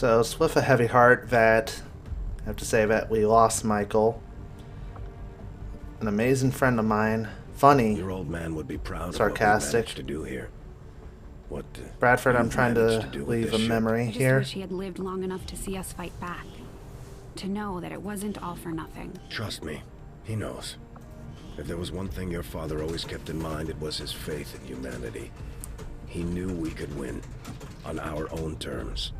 So it's with a heavy heart that I have to say that we lost Michael, an amazing friend of mine, funny, Your old man would be proud sarcastic. of what we managed to do here. What, Bradford, I'm you've trying managed to do with leave this a ship. memory I just here. wish he had lived long enough to see us fight back. To know that it wasn't all for nothing. Trust me, he knows. If there was one thing your father always kept in mind, it was his faith in humanity. He knew we could win, on our own terms.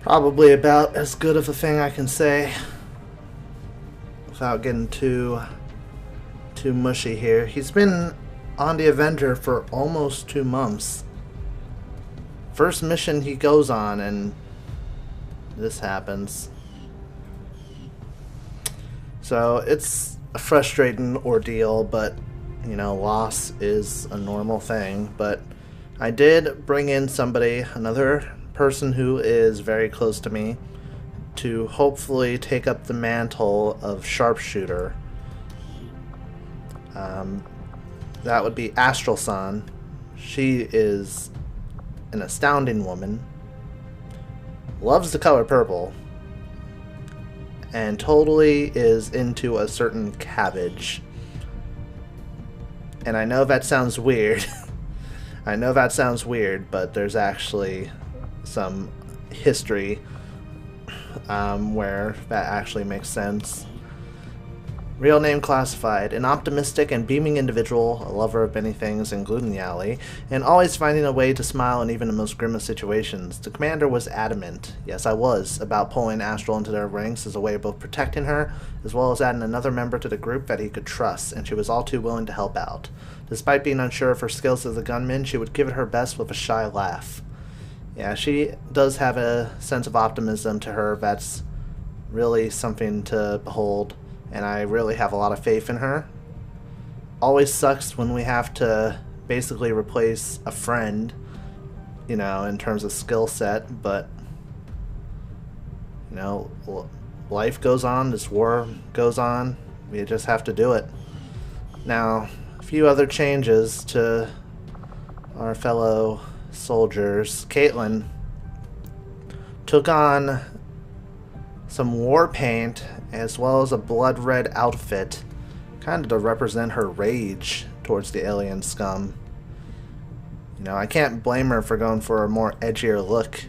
Probably about as good of a thing I can say without getting too mushy here. He's been on the Avenger for almost 2 months. First mission he goes on and this happens. So it's a frustrating ordeal, but you know, loss is a normal thing. But I did bring in somebody, another person who is very close to me, to hopefully take up the mantle of sharpshooter. That would be Astral-san. She is an astounding woman, loves the color purple, and totally is into a certain cabbage. And I know that sounds weird. I know that sounds weird, but there's actually some history where that actually makes sense. Real name classified: an optimistic and beaming individual, a lover of many things, including the alley, and always finding a way to smile in even the most grim of situations. The commander was adamant, yes I was, about pulling Astral into their ranks as a way of both protecting her, as well as adding another member to the group that he could trust, and she was all too willing to help out. Despite being unsure of her skills as a gunman, she would give it her best with a shy laugh. Yeah, she does have a sense of optimism to her that's really something to behold, and I really have a lot of faith in her. Always sucks when we have to basically replace a friend, you know, in terms of skill set, but, you know, life goes on, this war goes on, we just have to do it. Now, a few other changes to our fellow soldiers. Caitlin took on some war paint as well as a blood red outfit, kind of to represent her rage towards the alien scum. You know, I can't blame her for going for a more edgier look.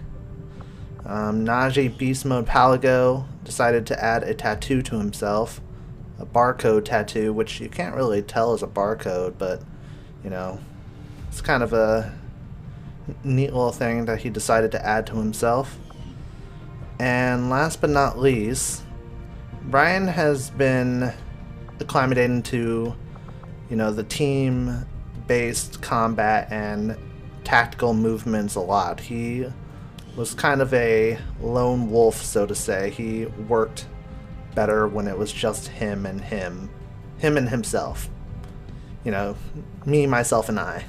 Najee Beast Mode Palago decided to add a tattoo to himself, a barcode tattoo, which you can't really tell is a barcode, but you know, it's kind of a neat little thing that he decided to add to himself. And last but not least, Brian has been acclimating to, you know, the team-based combat and tactical movements a lot. He was kind of a lone wolf, so to say. He worked better when it was just him and himself. You know, me, myself, and I.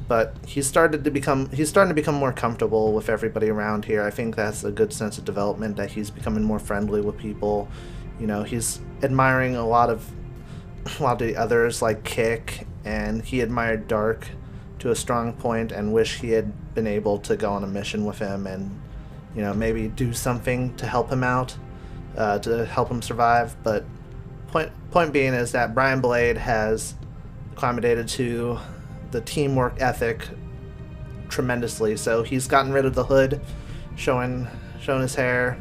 But he's starting to become more comfortable with everybody around here. I think that's a good sense of development, that he's becoming more friendly with people. You know, he's admiring a lot of the others like Kick, and he admired Dark to a strong point and wish he had been able to go on a mission with him and, you know, maybe do something to help him out, to help him survive. But point being is that Brian Blade has acclimated to the teamwork ethic tremendously. So he's gotten rid of the hood, showing his hair,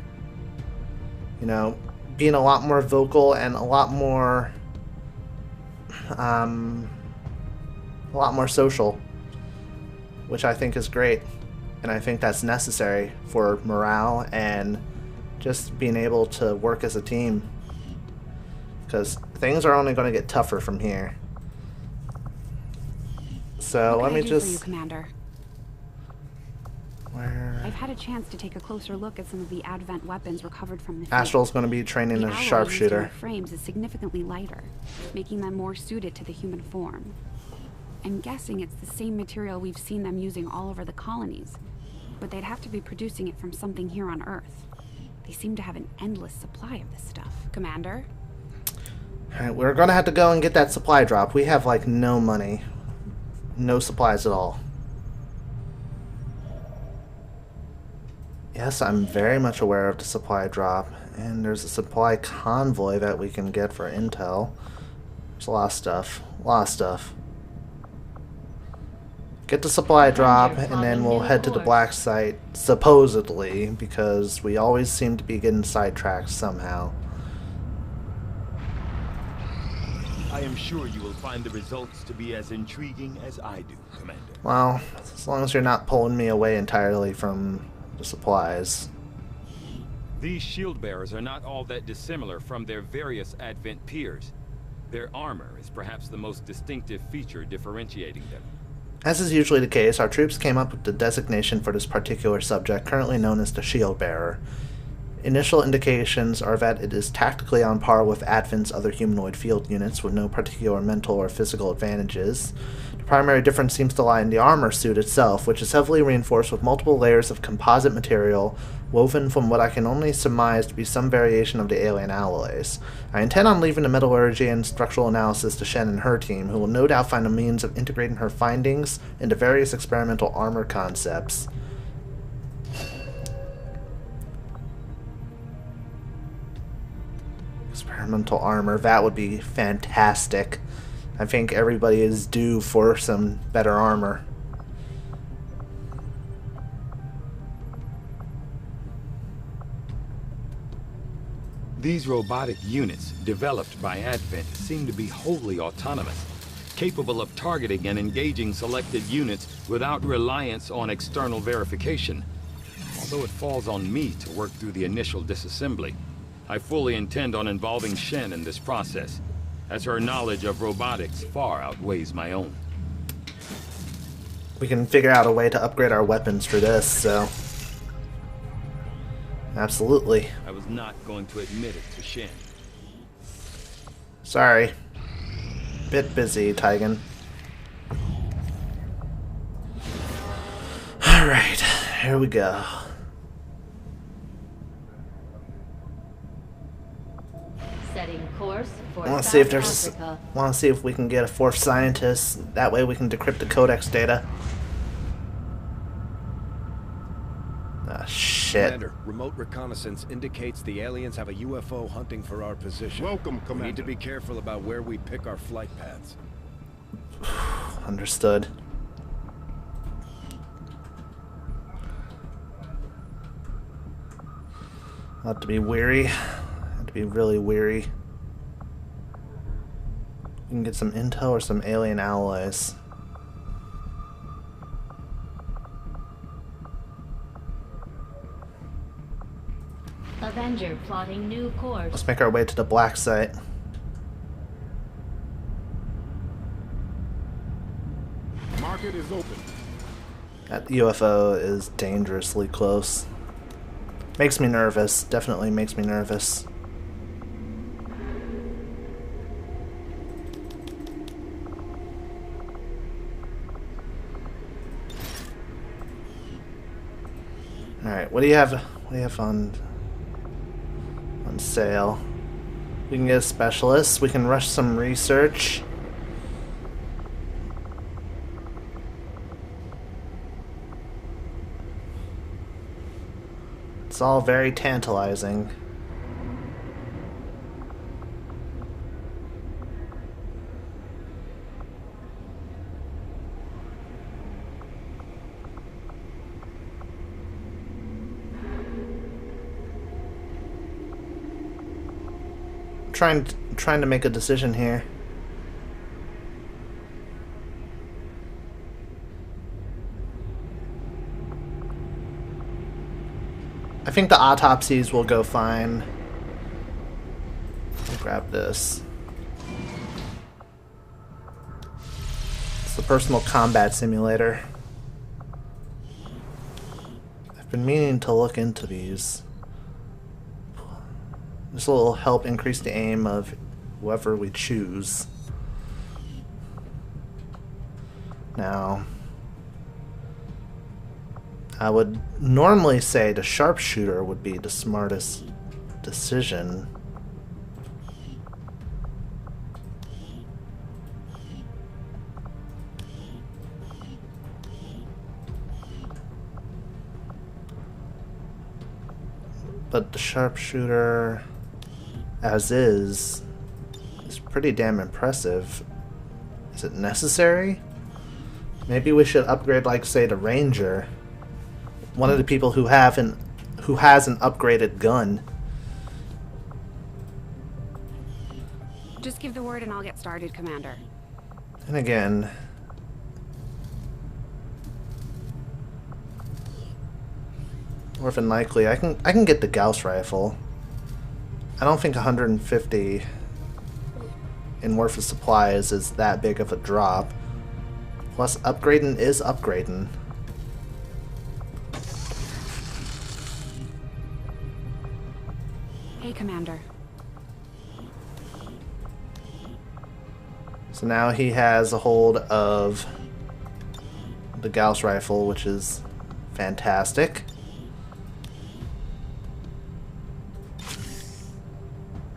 you know, being a lot more vocal and a lot more social, which I think is great, and I think that's necessary for morale and just being able to work as a team, because things are only going to get tougher from here. So let me just... Commander? Where... I've had a chance to take a closer look at some of the Advent weapons recovered from the field. Astral's going to be training The as a alloy used in sharpshooter. their frames is significantly lighter, making them more suited to the human form. I'm guessing it's the same material we've seen them using all over the colonies, but they'd have to be producing it from something here on Earth. They seem to have an endless supply of this stuff. Commander? Alright, we're going to have to go and get that supply drop. We have, like, no money. No supplies at all. Yes, I'm very much aware of the supply drop. And there's a supply convoy that we can get for intel. There's a lot of stuff. A lot of stuff. Get the supply drop, and then we'll head to the black site, supposedly, because we always seem to be getting sidetracked somehow. I am sure you will find the results to be as intriguing as I do, Commander. Well, as long as you're not pulling me away entirely from the supplies. These shield bearers are not all that dissimilar from their various Advent peers. Their armor is perhaps the most distinctive feature differentiating them. As is usually the case, our troops came up with the designation for this particular subject, currently known as the Shield Bearer. Initial indications are that it is tactically on par with Advent's other humanoid field units with no particular mental or physical advantages. The primary difference seems to lie in the armor suit itself, which is heavily reinforced with multiple layers of composite material woven from what I can only surmise to be some variation of the alien alloys. I intend on leaving the metallurgy and structural analysis to Shen and her team, who will no doubt find a means of integrating her findings into various experimental armor concepts. Experimental armor, that would be fantastic. I think everybody is due for some better armor. These robotic units, developed by Advent, seem to be wholly autonomous, capable of targeting and engaging selected units without reliance on external verification. Although it falls on me to work through the initial disassembly, I fully intend on involving Shen in this process, as her knowledge of robotics far outweighs my own. We can figure out a way to upgrade our weapons for this, so... Absolutely. I was not going to admit it to Shen. Sorry. Bit busy, Tigan. Alright, here we go. Setting course for I want to see if South there's. Africa. Want to see if we can get a fourth scientist. That way we can decrypt the codex data. Ah, shit. Commander, remote reconnaissance indicates the aliens have a UFO hunting for our position. Welcome, We Commander. need to be careful about where we pick our flight paths. Understood. I'll have to be weary. Have to be really weary. We can get some intel or some alien alloys. Avenger plotting new course. Let's make our way to the black site. Market is open. That UFO is dangerously close. Makes me nervous. Definitely makes me nervous. Alright, what do you have? What do you have on sale? We can get a specialist. We can rush some research. It's all very tantalizing. Trying to make a decision here. I think the autopsies will go fine. I'll grab this. It's the personal combat simulator. I've been meaning to look into these. This will help increase the aim of whoever we choose. Now, I would normally say the sharpshooter would be the smartest decision. But the sharpshooter, as is pretty damn impressive. Is it necessary? Maybe we should upgrade, like, say, the ranger. One of the people who has an upgraded gun. Just give the word and I'll get started, Commander. And again, more than likely, I can get the Gauss rifle. I don't think 150 in worth of supplies is that big of a drop. Plus, upgrading is upgrading. Hey, Commander. So now he has a hold of the Gauss rifle, which is fantastic.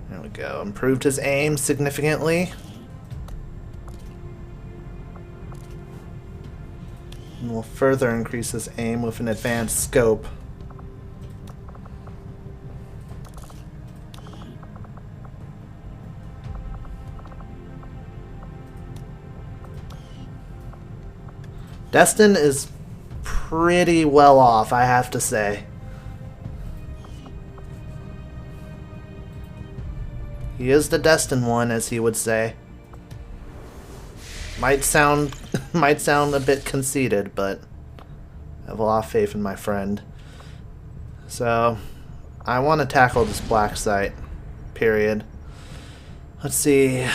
There we go. Improved his aim significantly. And will further increase his aim with an advanced scope. Destin is pretty well off, I have to say. He is the destined one, as he would say. Might sound a bit conceited, but I have a lot of faith in my friend. So, I want to tackle this black site, period. Let's see.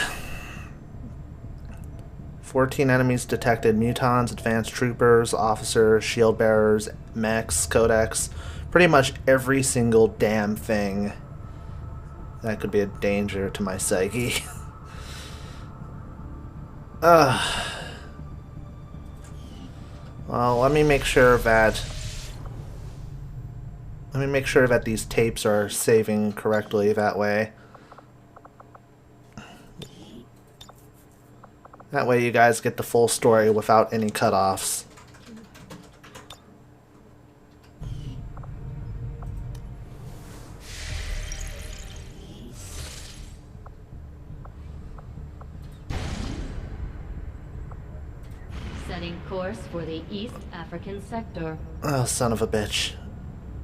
14 enemies detected. Mutons, advanced troopers, officers, shield bearers, mechs, codex. Pretty much every single damn thing that could be a danger to my psyche. Well, let me make sure that these tapes are saving correctly that way. That way you guys get the full story without any cutoffs. Setting course for the East African sector. Oh, son of a bitch.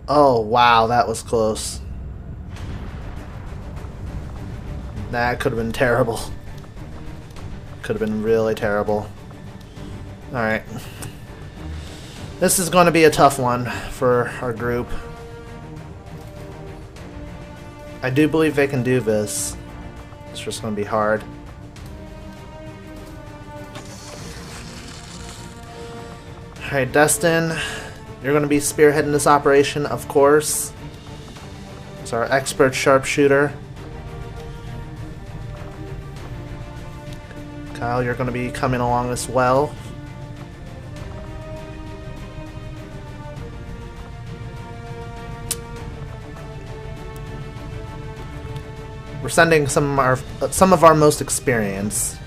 Oh, wow, that was close. That could have been terrible. Could have been really terrible. Alright. This is going to be a tough one for our group. I do believe they can do this. It's just going to be hard. Alright, Dustin, you're going to be spearheading this operation, of course. It's our expert sharpshooter. Kyle, you're going to be coming along as well. We're sending some of our most experienced.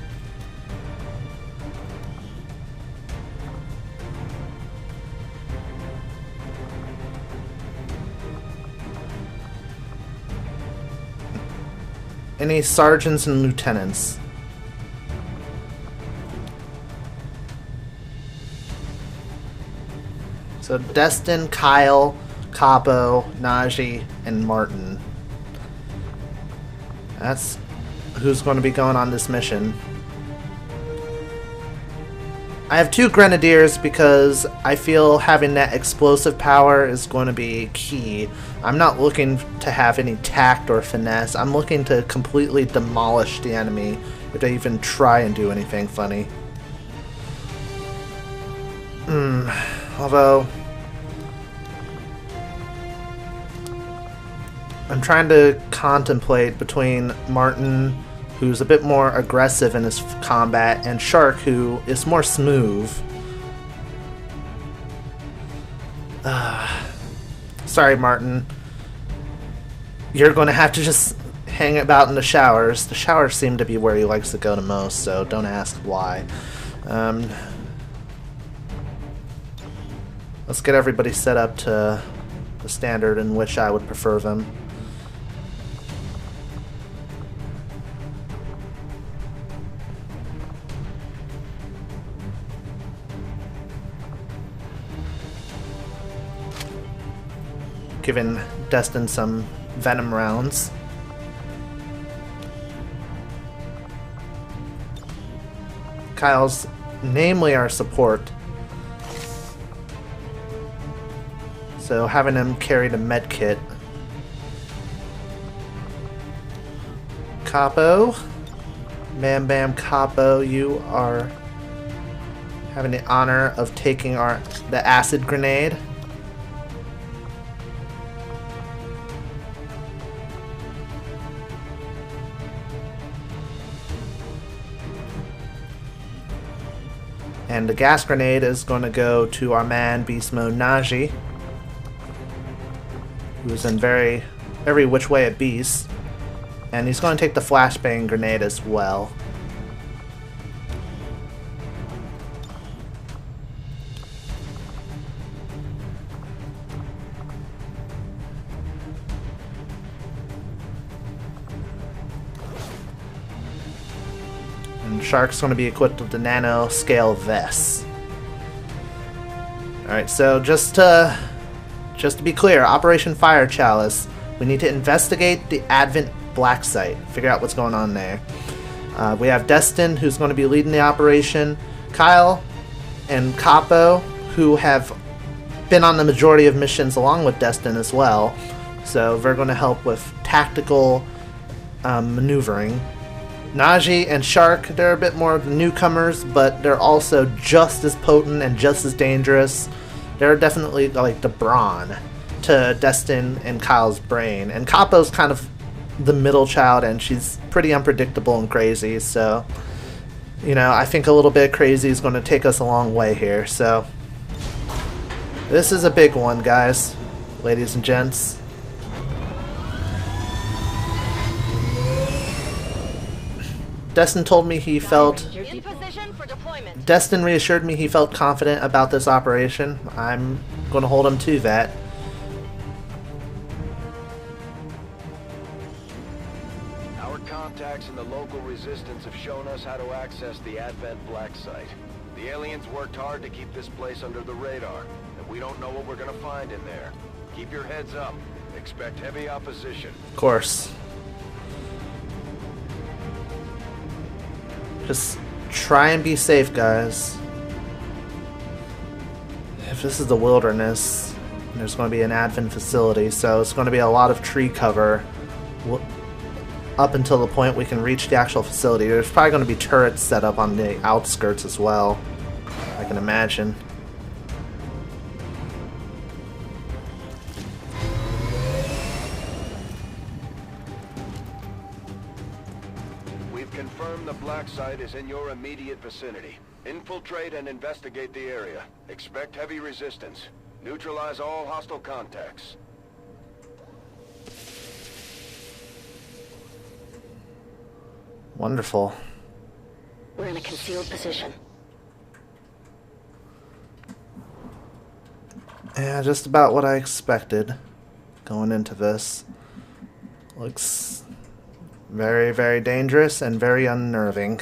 Any sergeants and lieutenants? So Destin, Kyle, Capo, Najee, and Martin. That's who's going to be going on this mission. I have 2 grenadiers because I feel having that explosive power is going to be key. I'm not looking to have any tact or finesse. I'm looking to completely demolish the enemy if they even try and do anything funny. Although, I'm trying to contemplate between Martin, who's a bit more aggressive in his combat, and Shark, who is more smooth. Sorry, Martin. You're going to have to just hang about in the showers. The showers seem to be where he likes to go the most, so don't ask why. Let's get everybody set up to the standard in which I would prefer them. Giving Destin some venom rounds. Kyle's namely our support. So having him carry the med kit. Capo. Bam Bam Capo, you are having the honor of taking the acid grenade. And the gas grenade is going to go to our man Beast Mode Najee, who is in every which way a beast. And he's going to take the flashbang grenade as well. And Shark's going to be equipped with the nano scale vest. Alright, so just to be clear, Operation Fire Chalice, we need to investigate the Advent Black Site, figure out what's going on there. We have Destin, who's going to be leading the operation, Kyle and Capo, who have been on the majority of missions along with Destin as well, so they're going to help with tactical maneuvering. Najee and Shark, they're a bit more of the newcomers, but they're also just as potent and just as dangerous. They're definitely like the brawn to Destin and Kyle's brain. And Capo's kind of the middle child, and she's pretty unpredictable and crazy, so, you know, I think a little bit crazy is going to take us a long way here. So this is a big one, guys, ladies and gents. Destin told me he felt... Destin reassured me he felt confident about this operation. I'm going to hold him to that. Our contacts in the local resistance have shown us how to access the Advent Black Site. The aliens worked hard to keep this place under the radar, and we don't know what we're going to find in there. Keep your heads up. Expect heavy opposition. Of course. Just try and be safe, guys. If this is the wilderness, there's going to be an Advent facility, so it's going to be a lot of tree cover up until the point we can reach the actual facility. There's probably going to be turrets set up on the outskirts as well, I can imagine. Confirm the Black Site is in your immediate vicinity. Infiltrate and investigate the area. Expect heavy resistance. Neutralize all hostile contacts. Wonderful. We're in a concealed position. Yeah, just about what I expected going into this. Looks very, very dangerous and very unnerving.